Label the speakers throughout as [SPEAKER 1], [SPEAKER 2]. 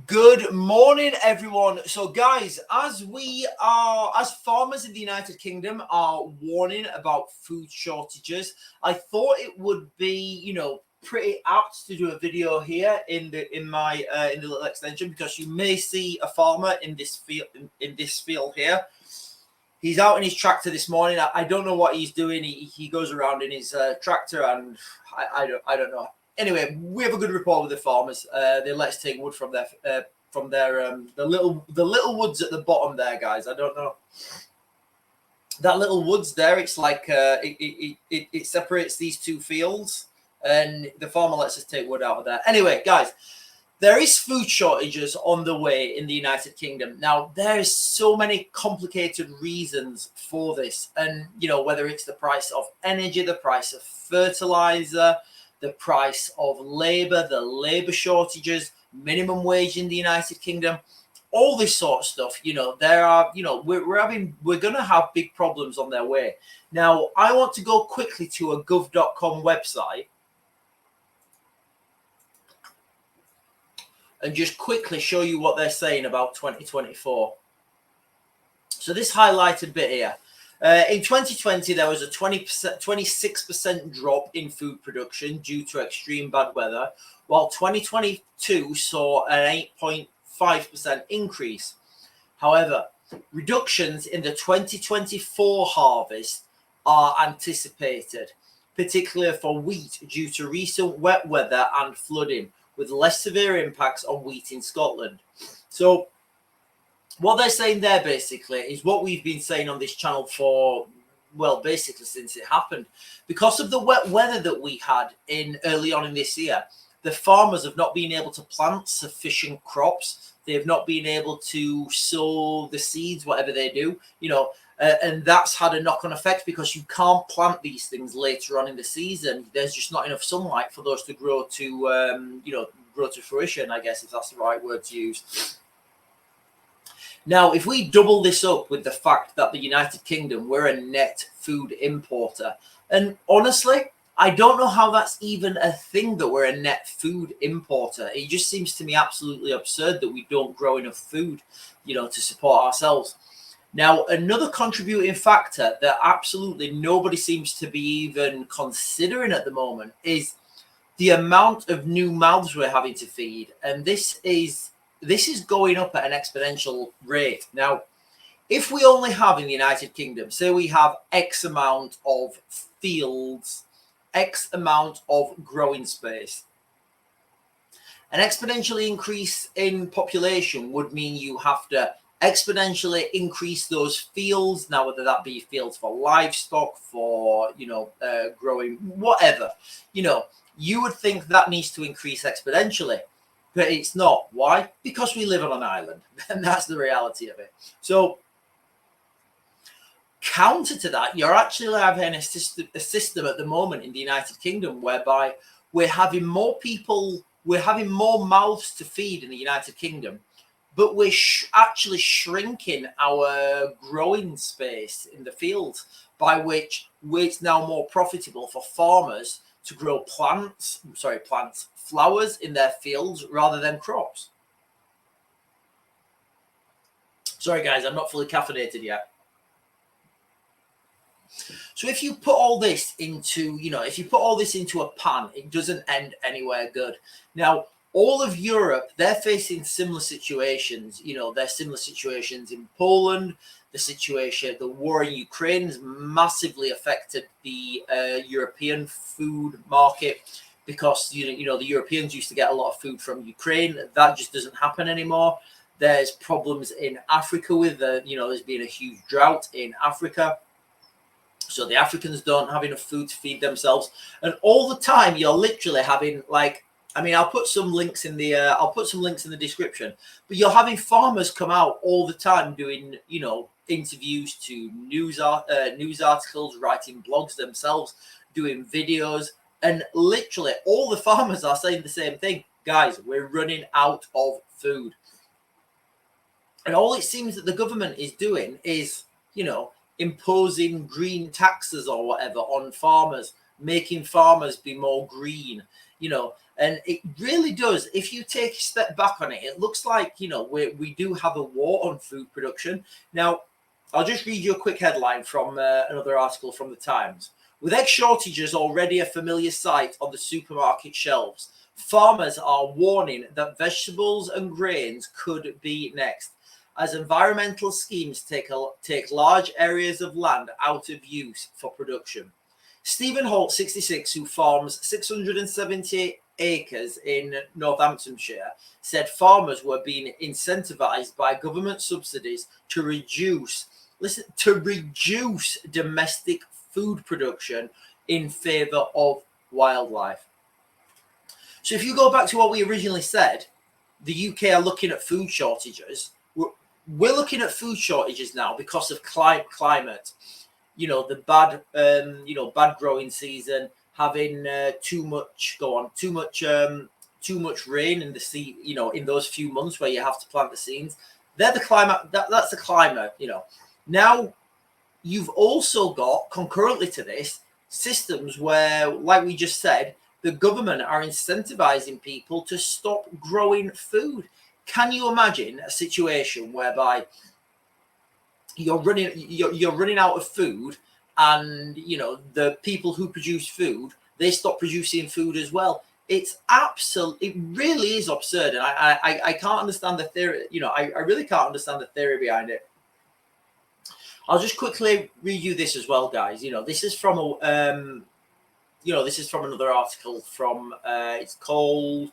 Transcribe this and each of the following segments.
[SPEAKER 1] Good morning, everyone. So, guys, as farmers in the United Kingdom are warning about food shortages, I thought it would be, pretty apt to do a video here in the little extension, because you may see a farmer in this field here. He's out in his tractor this morning. I don't know what he's doing. He goes around in his tractor, and I don't know. Anyway, we have a good rapport with the farmers. They let us take wood from their the little woods at the bottom there, guys. I don't know that little woods there. It's like it separates these two fields, and the farmer lets us take wood out of there. Anyway, guys, there is food shortages on the way in the United Kingdom. Now, there's so many complicated reasons for this. And, whether it's the price of energy, the price of fertilizer, the price of labor, the labor shortages, minimum wage in the United Kingdom, all this sort of stuff, there are, we're going to have big problems on their way. Now, I want to go quickly to a gov.com website and just quickly show you what they're saying about 2024. So this highlighted bit here. In 2020, there was a 26% drop in food production due to extreme bad weather, while 2022 saw an 8.5% increase. However, reductions in the 2024 harvest are anticipated, particularly for wheat due to recent wet weather and flooding, with less severe impacts on wheat in Scotland. So what they're saying there basically is what we've been saying on this channel for, well, basically since it happened. Because of the wet weather that we had early on in this year, the farmers have not been able to plant sufficient crops. They have not been able to sow the seeds, whatever they do, and that's had a knock-on effect, because you can't plant these things later on in the season. There's just not enough sunlight for those to grow to, grow to fruition, I guess, if that's the right word to use. Now, if we double this up with the fact that the United Kingdom, we're a net food importer, and honestly, I don't know how that's even a thing, that we're a net food importer. It just seems to me absolutely absurd that we don't grow enough food, to support ourselves. Now, another contributing factor that absolutely nobody seems to be even considering at the moment is the amount of new mouths we're having to feed. And this is going up at an exponential rate. Now, if we only have in the United Kingdom, say we have X amount of fields, X amount of growing space, an exponential increase in population would mean you have to exponentially increase those fields. Now, whether that be fields for livestock, for, growing, whatever, you would think that needs to increase exponentially, but it's not. Why? Because we live on an island, and that's the reality of it. So, counter to that, you're actually having a system at the moment in the United Kingdom whereby we're having more people, we're having more mouths to feed in the United Kingdom, but we're actually shrinking our growing space in the fields, by which it's now more profitable for farmers to grow flowers in their fields rather than crops. Sorry, guys, I'm not fully caffeinated yet. So if you put all this into, a pan, it doesn't end anywhere good. Now, all of Europe, they're facing similar situations. There's similar situations in Poland. The war in Ukraine has massively affected the European food market, because, the Europeans used to get a lot of food from Ukraine. That just doesn't happen anymore. There's problems in Africa with, there's been a huge drought in Africa. So the Africans don't have enough food to feed themselves. And all the time you're literally having, I'll put some links in the description, but you're having farmers come out all the time doing, interviews to news articles, writing blogs themselves, doing videos, and literally all the farmers are saying the same thing. Guys, we're running out of food. And all it seems that the government is doing is, imposing green taxes or whatever on farmers, making farmers be more green, And it really does. If you take a step back on it, it looks like, you know, we do have a war on food production. Now, I'll just read you a quick headline from another article from the Times. With egg shortages already a familiar sight on the supermarket shelves, farmers are warning that vegetables and grains could be next, as environmental schemes take large areas of land out of use for production. Stephen Holt, 66, who farms 670 acres in Northamptonshire, said farmers were being incentivized by government subsidies to reduce domestic food production in favor of wildlife. So if you go back to what we originally said, the UK are looking at food shortages. We're looking at food shortages now because of climate. You know, the bad growing season, having too much rain in the sea, you know, in those few months where you have to plant the seeds. They're the climate. That's the climate, you know. Now, you've also got, concurrently to this, systems where, like we just said, the government are incentivizing people to stop growing food. Can you imagine a situation whereby you're running out of food, and you know the people who produce food, they stop producing food as well? It really is absurd, and I can't understand the theory. You know, I really can't understand the theory behind it. I'll just quickly read you this as well, guys. You know, this is from another article from it's called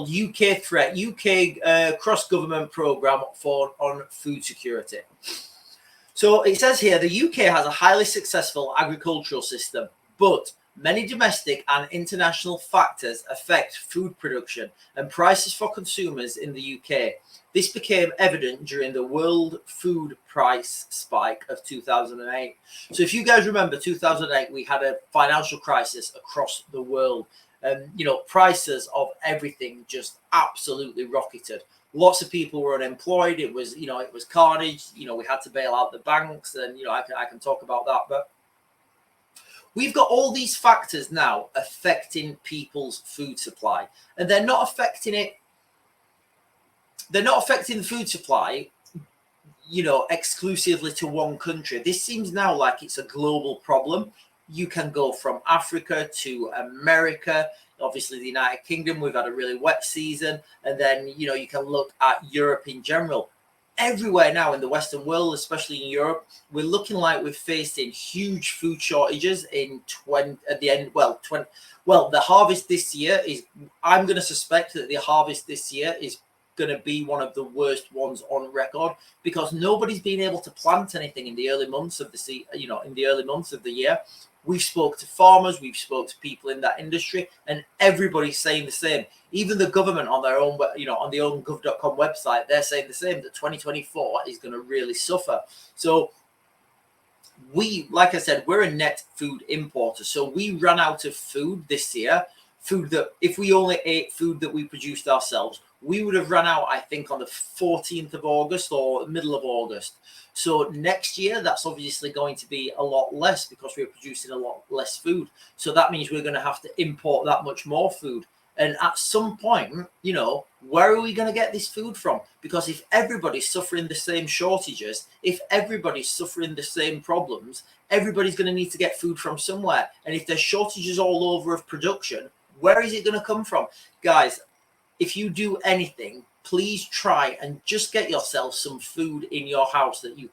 [SPEAKER 1] UK Threat, UK cross-government programme on food security. So it says here, the UK has a highly successful agricultural system, but many domestic and international factors affect food production and prices for consumers in the UK. This became evident during the world food price spike of 2008. So if you guys remember 2008, we had a financial crisis across the world. You know, prices of everything just absolutely rocketed. Lots of people were unemployed. It was carnage. You know, we had to bail out the banks, and you know, I can talk about that. But we've got all these factors now affecting people's food supply, and they're not affecting it. They're not affecting the food supply, you know, exclusively to one country. This seems now like it's a global problem. You can go from Africa to America, obviously the United Kingdom. We've had a really wet season. And then, you know, you can look at Europe in general. Everywhere now in the Western world, especially in Europe, we're looking like we're facing huge food shortages the harvest this year is, I'm going to suspect that the harvest this year is going to be one of the worst ones on record, because nobody's been able to plant anything in the early months of the year. We've spoke to farmers, we've spoke to people in that industry, and everybody's saying the same. Even the government on their own, you know, on the own gov.com website, they're saying the same, that 2024 is going to really suffer. So like I said, we're a net food importer. So we ran out of food this year, food that if we only ate food that we produced ourselves, we would have run out, I think, on the 14th of August or middle of August. So next year, that's obviously going to be a lot less because we're producing a lot less food. So that means we're going to have to import that much more food. And at some point, you know, where are we going to get this food from? Because if everybody's suffering the same shortages, if everybody's suffering the same problems, everybody's going to need to get food from somewhere. And if there's shortages all over of production, where is it going to come from? Guys, if you do anything, please try and just get yourself some food in your house that you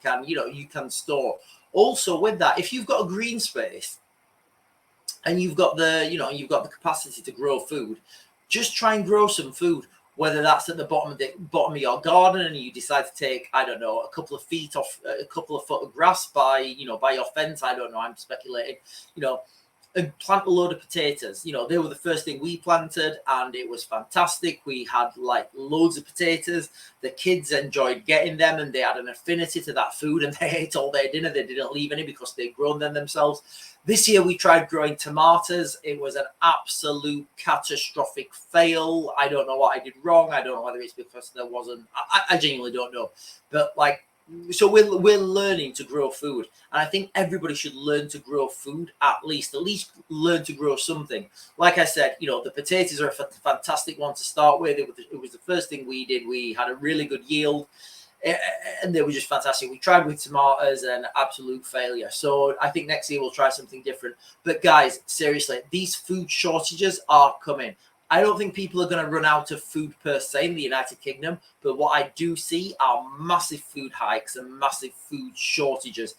[SPEAKER 1] can store. Also with that, if you've got a green space and you've got the capacity to grow food, just try and grow some food, whether that's at the bottom of your garden and you decide to take, I don't know, a couple of foot of grass by your fence. I don't know, I'm speculating, you know, and plant a load of potatoes. You know, they were the first thing we planted and it was fantastic. We had like loads of potatoes. The kids enjoyed getting them and they had an affinity to that food and they ate all their dinner. They didn't leave any because they'd grown them themselves. This year we tried growing tomatoes. It was an absolute catastrophic fail. I don't know what I did wrong. I don't know whether it's because there wasn't, I genuinely don't know. But like, so we're learning to grow food, and I think everybody should learn to grow food at least learn to grow something. Like I said, the potatoes are a fantastic one to start with. It was the first thing we did. We had a really good yield, and they were just fantastic. We tried with tomatoes and absolute failure. So I think next year we'll try something different. But guys, seriously, these food shortages are coming. I don't think people are going to run out of food per se in the United Kingdom, but what I do see are massive food hikes and massive food shortages.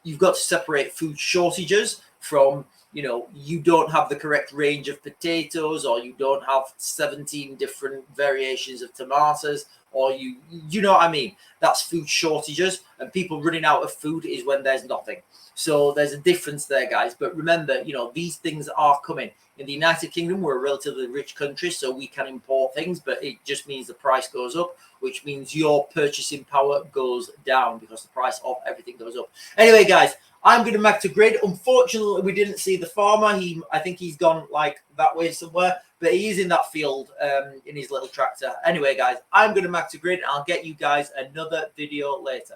[SPEAKER 1] You've got to separate food shortages from, you don't have the correct range of potatoes, or you don't have 17 different variations of tomatoes, or you know what I mean? That's food shortages, and people running out of food is when there's nothing. So there's a difference there, guys. But remember, these things are coming. In the United Kingdom, we're a relatively rich country, so we can import things, but it just means the price goes up, which means your purchasing power goes down because the price of everything goes up. Anyway, guys, I'm going to back to grid. Unfortunately, we didn't see the farmer. I think he's gone like that way somewhere, but he is in that field in his little tractor. Anyway, guys, I'm going to back to grid, and I'll get you guys another video later.